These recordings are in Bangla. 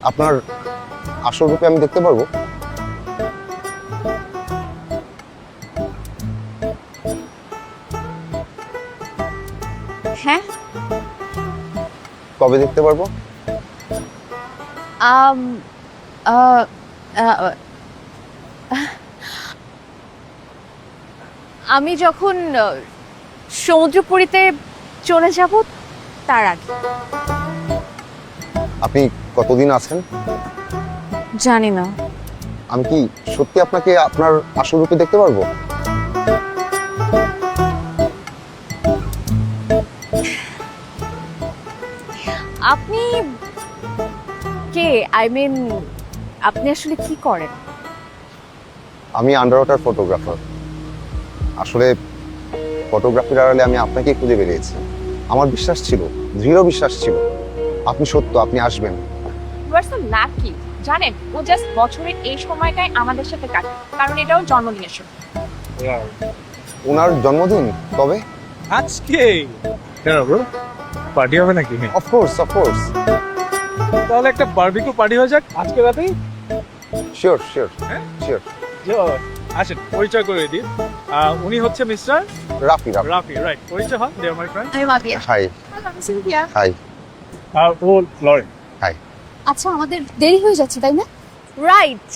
আপনার আসল রূপে আমি দেখতে পারবো? হ্যাঁ। কবে দেখতে পারবো? আম আ আ আমি যখন সমুদ্রপুরীতে চলে যাব তার আগে। আপনি কতদিন আছেন? জানি না। আমি কি সত্যি আপনাকে আপনার আসল রূপে দেখতে পারবো? আপনি কে? আই মিন আপনি আসলে কি করেন? আমি আন্ডার ওয়াটার ফটোগ্রাফার। আসলে ফটোগ্রাফির আড়ালে আমি আপনাকেই খুঁজে বেরিয়েছি। আমার বিশ্বাস ছিল, দৃঢ় বিশ্বাস ছিল আপনি সত্য, আপনি আসবেন। You are so lucky. জানেন, ও জাস্ট বছরের এই সময়টায় আমাদের সাথে কাটে, কারণ এটাও জন্মদিনের সময়। ওনার জন্মদিন কবে? আজকে কেন ব্রো, পার্টি হবে নাকি? অফকোর্স অফকোর্স, তাহলে একটা বারবিকিউ পার্টি হয়ে যাক আজকে রাতেই। শিওর শিওর হ্যাঁ? শিওর। আসেন পরিচয় করে দিই। উনি হচ্ছে মিস্টার রাফি রাফি। রাফি, রাইট? পরিচয় হন, দে আর মাই ফ্রেন্ড। আমি মাবিয়া। Hi Cynthia. হাই আর ও লরেন। হাই। আচ্ছা, আমাদের দেরি হয়ে যাচ্ছে তাই না? রাইট।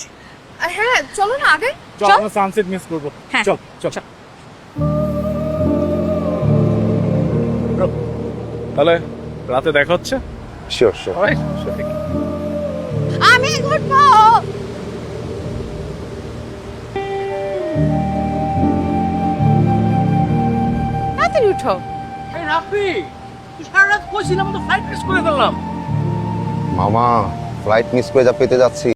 হ্যাঁ, চলো না আগে। চল আমরা সানসেট মিস করবো। হ্যাঁ। চল চল Bro, তাহলে রাতে দেখা হচ্ছে। Sure sure. অলরাইট। আমি ঘুরবো। তাড়াতাড়ি উঠো। এই রাফি, তুই সারা রাত কইছিলাম তো ফ্লাইট মিস করে ফেললাম। মামা, ফ্লাইট মিস করে যা পেতে যাচ্ছি